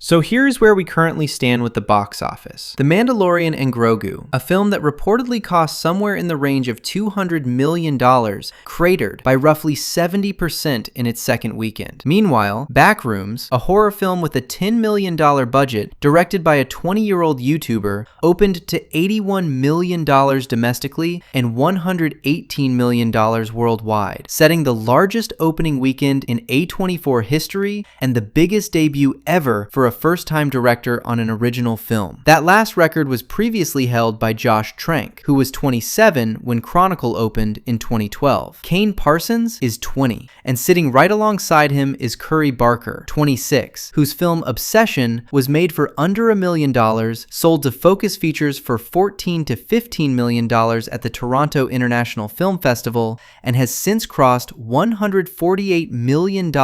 So here's where we currently stand with the box office. The Mandalorian and Grogu, a film that reportedly cost somewhere in the range of $200 million, cratered by roughly 70% in its second weekend. Meanwhile, Backrooms, a horror film with a $10 million budget, directed by a 20-year-old YouTuber, opened to $81 million domestically and $118 million worldwide, setting the largest opening weekend in A24 history and the biggest debut ever for a first-time director on an original film. That last record was previously held by Josh Trank, who was 27 when Chronicle opened in 2012. Kane Pixels is 20, and sitting right alongside him is Curry Barker, 26, whose film Obsession was made for under $1 million, sold to Focus Features for $14 to $15 million at the Toronto International Film Festival, and has since crossed $148 million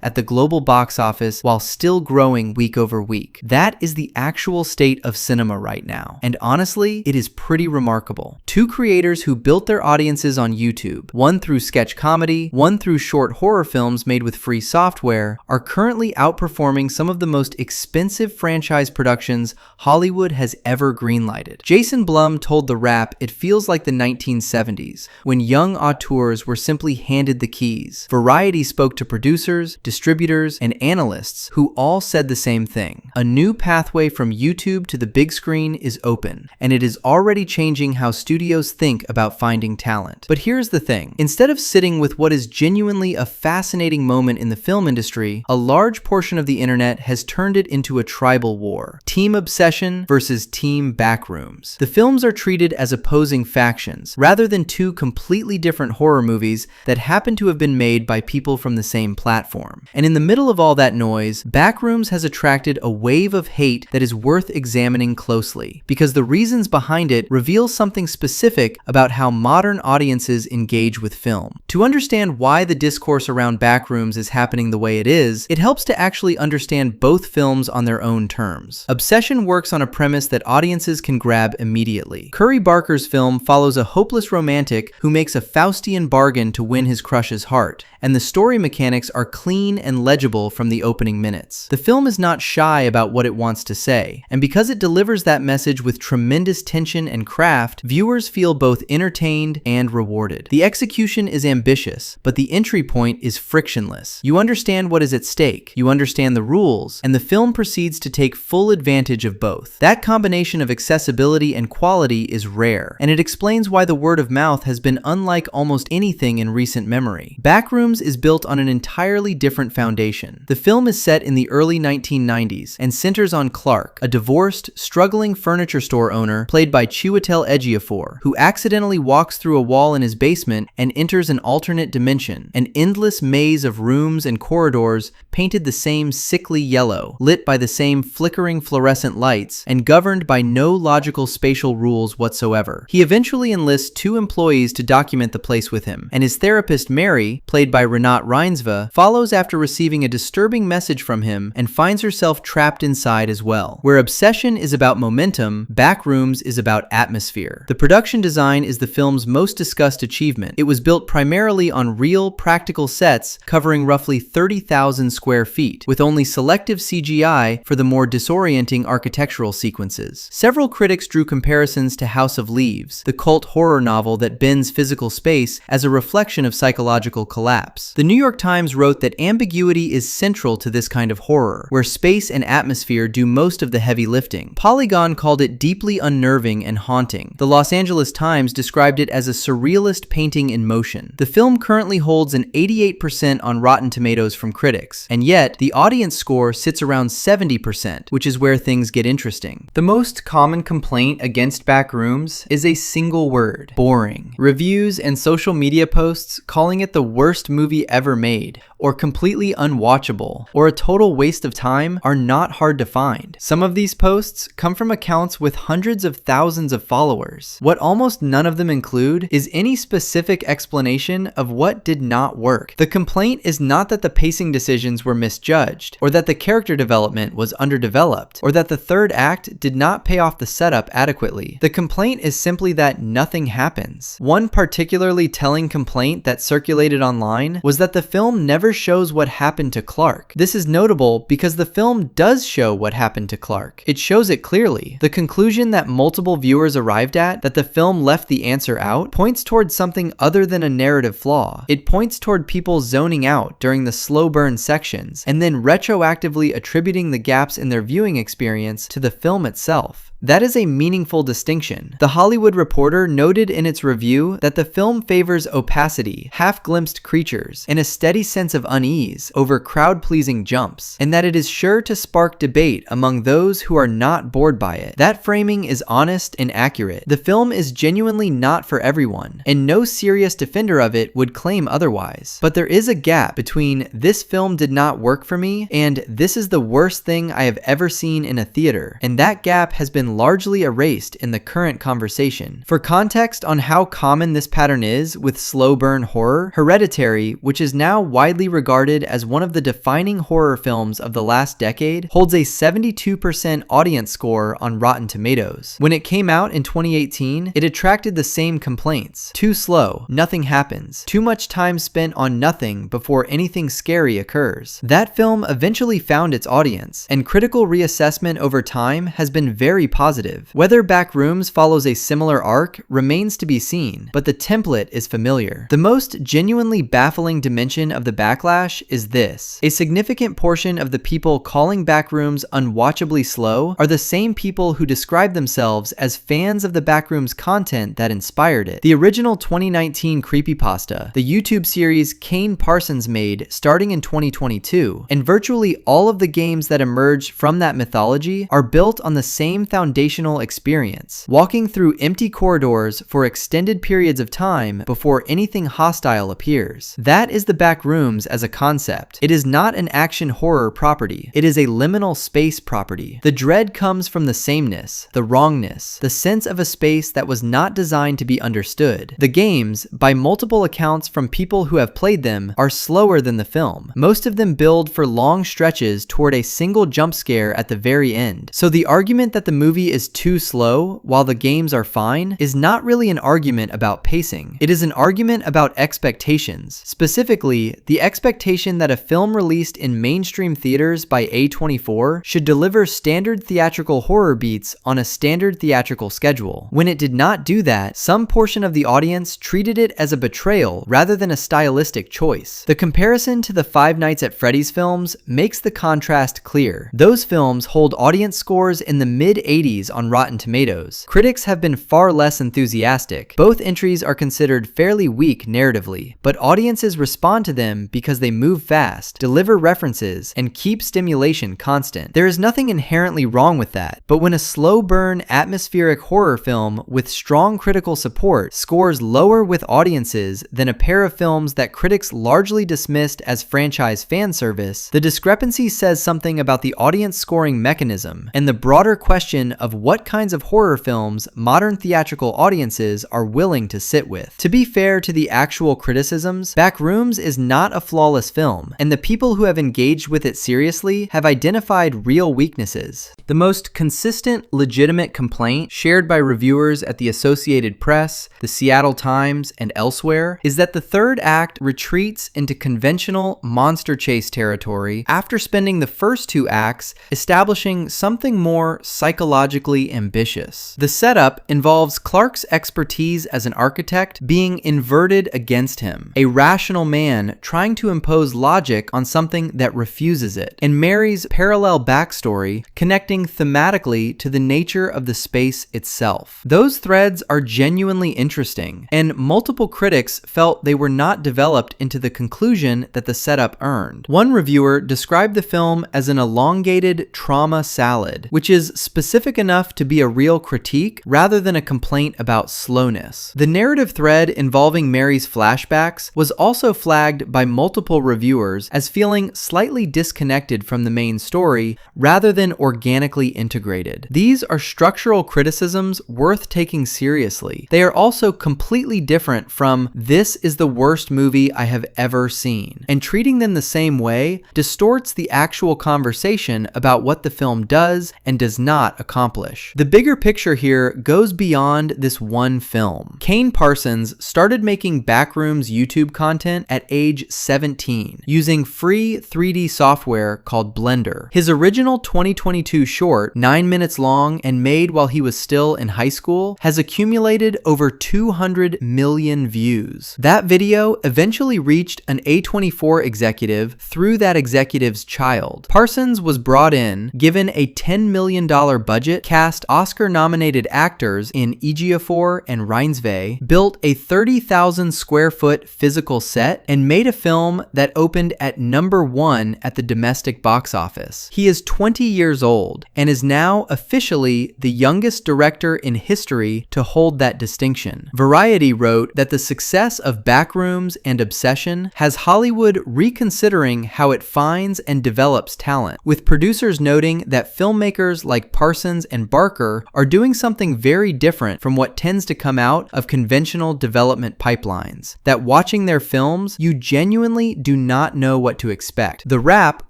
at the global box office while still growing week over week. That is the actual state of cinema right now. And honestly, it is pretty remarkable. Two creators who built their audiences on YouTube, one through sketch comedy, one through short horror films made with free software, are currently outperforming some of the most expensive franchise productions Hollywood has ever greenlighted. Jason Blum told The Wrap it feels like the 1970s, when young auteurs were simply handed the keys. Variety spoke to producers, distributors, and analysts who all said the same thing. A new pathway from YouTube to the big screen is open, and it is already changing how studios think about finding talent. But here's the thing. Instead of sitting with what is genuinely a fascinating moment in the film industry, a large portion of the internet has turned it into a tribal war. Team Obsession versus Team Backrooms. The films are treated as opposing factions, rather than two completely different horror movies that happen to have been made by people from the same platform. And in the middle of all that noise, Backrooms has attracted a wave of hate that is worth examining closely, because the reasons behind it reveal something specific about how modern audiences engage with film. To understand why the discourse around Backrooms is happening the way it is, it helps to actually understand both films on their own terms. Obsession works on a premise that audiences can grab immediately. Curry Barker's film follows a hopeless romantic who makes a Faustian bargain to win his crush's heart, and the story mechanics are clean and legible from the opening minutes. The film is not shy about what it wants to say, and because it delivers that message with tremendous tension and craft, viewers feel both entertained and rewarded. The execution is ambitious, but the entry point is frictionless. You understand what is at stake, you understand the rules, and the film proceeds to take full advantage of both. That combination of accessibility and quality is rare, and it explains why the word of mouth has been unlike almost anything in recent memory. Backrooms is built on an entirely different foundation. The film is set in the early 1990s and centers on Clark, a divorced, struggling furniture store owner played by Chiwetel Ejiofor, who accidentally walks through a wall in his basement and enters an alternate dimension, an endless maze of rooms and corridors painted the same sickly yellow, lit by the same flickering fluorescent lights, and governed by no logical spatial rules whatsoever. He eventually enlists two employees to document the place with him, and his therapist Mary, played by Renate Reinsve, follows after receiving a disturbing message from him and finds herself trapped inside as well. Where Obsession is about momentum, Backrooms is about atmosphere. The production design is the film's most discussed achievement. It was built primarily on real, practical sets covering roughly 30,000 square feet, with only selective CGI for the more disorienting architectural sequences. Several critics drew comparisons to House of Leaves, the cult horror novel that bends physical space as a reflection of psychological collapse. The New York Times wrote that ambiguity is central to this kind of horror, where space and atmosphere do most of the heavy lifting. Polygon called it deeply unnerving and haunting. The Los Angeles Times described it as a surrealist painting in motion. The film currently holds an 88% on Rotten Tomatoes from critics, and yet the audience score sits around 70%, which is where things get interesting. The most common complaint against Backrooms is a single word: boring. Reviews and social media posts calling it the worst movie ever made, or completely unwatchable, or a total waste of time are not hard to find. Some of these posts come from accounts with hundreds of thousands of followers. What almost none of them include is any specific explanation of what did not work. The complaint is not that the pacing decisions were misjudged, or that the character development was underdeveloped, or that the third act did not pay off the setup adequately. The complaint is simply that nothing happens. One particularly telling complaint that circulated online line was that the film never shows what happened to Clark. This is notable because the film does show what happened to Clark. It shows it clearly. The conclusion that multiple viewers arrived at, that the film left the answer out, points towards something other than a narrative flaw. It points toward people zoning out during the slow burn sections and then retroactively attributing the gaps in their viewing experience to the film itself. That is a meaningful distinction. The Hollywood Reporter noted in its review that the film favors opacity, half-glimpsed creatures, and a steady sense of unease over crowd-pleasing jumps, and that it is sure to spark debate among those who are not bored by it. That framing is honest and accurate. The film is genuinely not for everyone, and no serious defender of it would claim otherwise. But there is a gap between "this film did not work for me" and "this is the worst thing I have ever seen in a theater," and that gap has been largely erased in the current conversation. For context on how common this pattern is with slow burn horror, Hereditary, which is now widely regarded as one of the defining horror films of the last decade, holds a 72% audience score on Rotten Tomatoes. When it came out in 2018, it attracted the same complaints. Too slow, nothing happens, too much time spent on nothing before anything scary occurs. That film eventually found its audience, and critical reassessment over time has been very positive. Whether Backrooms follows a similar arc remains to be seen, but the template is familiar. The most genuinely baffling dimension of the backlash is this: a significant portion of the people calling Backrooms unwatchably slow are the same people who describe themselves as fans of the Backrooms content that inspired it. The original 2019 creepypasta, the YouTube series Kane Parsons made starting in 2022, and virtually all of the games that emerged from that mythology are built on the same foundational experience, walking through empty corridors for extended periods of time before anything hostile appears. That is the Backrooms as a concept. It is not an action horror property. It is a liminal space property. The dread comes from the sameness, the wrongness, the sense of a space that was not designed to be understood. The games, by multiple accounts from people who have played them, are slower than the film. Most of them build for long stretches toward a single jump scare at the very end. So the argument that the movie is too slow while the games are fine is not really an argument about pacing. It is an argument about expectations. Specifically, the expectation that a film released in mainstream theaters by A24 should deliver standard theatrical horror beats on a standard theatrical schedule. When it did not do that, some portion of the audience treated it as a betrayal rather than a stylistic choice. The comparison to the Five Nights at Freddy's films makes the contrast clear. Those films hold audience scores in the mid-80s on Rotten Tomatoes. Critics have been far less enthusiastic. Both entries are considered fairly weak narratively, but audiences respond to them because they move fast, deliver references, and keep stimulation constant. There is nothing inherently wrong with that, but when a slow burn, atmospheric horror film with strong critical support scores lower with audiences than a pair of films that critics largely dismissed as franchise fan service, the discrepancy says something about the audience scoring mechanism and the broader question of what kinds of horror films modern theatrical audiences are willing to sit with. To be fair to the actual criticisms, Backrooms is not a flawless film, and the people who have engaged with it seriously have identified real weaknesses. The most consistent, legitimate complaint shared by reviewers at the Associated Press, the Seattle Times, and elsewhere is that the third act retreats into conventional monster chase territory after spending the first two acts establishing something more psychologically ambitious. The setup involves Clark's expertise as an architect being inverted against him, a rational man trying to impose logic on something that refuses it, and Mary's parallel backstory connecting thematically to the nature of the space itself. Those threads are genuinely interesting, and multiple critics felt they were not developed into the conclusion that the setup earned. One reviewer described the film as an elongated trauma salad, which is specific enough to be a real critique rather than a complaint about slowness. The narrative thread involving Mary's flashbacks was also flagged by multiple reviewers as feeling slightly disconnected from the main story rather than organically integrated. These are structural criticisms worth taking seriously. They are also completely different from "this is the worst movie I have ever seen," and treating them the same way distorts the actual conversation about what the film does and does not accomplish. accomplish. The bigger picture here goes beyond this one film. Kane Parsons started making Backrooms YouTube content at age 17, using free 3D software called Blender. His original 2022 short, 9 minutes long and made while he was still in high school, has accumulated over 200 million views. That video eventually reached an A24 executive through that executive's child. Parsons was brought in, given a $10 million budget, cast Oscar-nominated actors in Ejiofor and Reinsve, built a 30,000 square foot physical set, and made a film that opened at #1 at the domestic box office. He is 20 years old and is now officially the youngest director in history to hold that distinction. Variety wrote that the success of Backrooms and Obsession has Hollywood reconsidering how it finds and develops talent, with producers noting that filmmakers like Parsons and Barker are doing something very different from what tends to come out of conventional development pipelines. That watching their films, you genuinely do not know what to expect. The Wrap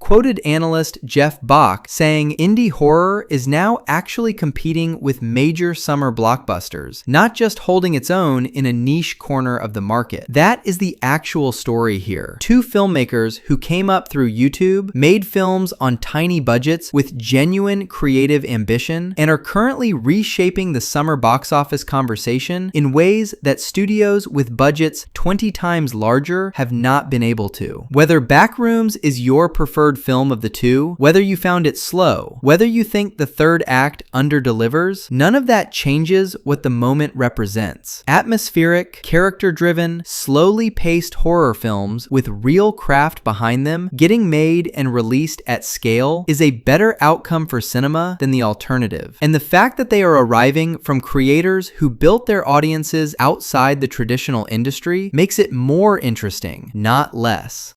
quoted analyst Jeff Bach saying indie horror is now actually competing with major summer blockbusters, not just holding its own in a niche corner of the market. That is the actual story here. Two filmmakers who came up through YouTube, made films on tiny budgets with genuine creative ambition, and are currently reshaping the summer box office conversation in ways that studios with budgets 20 times larger have not been able to. Whether Backrooms is your preferred film of the two, whether you found it slow, whether you think the third act underdelivers, none of that changes what the moment represents. Atmospheric, character-driven, slowly paced horror films with real craft behind them, getting made and released at scale, is a better outcome for cinema than the alternative. And the fact that they are arriving from creators who built their audiences outside the traditional industry makes it more interesting, not less.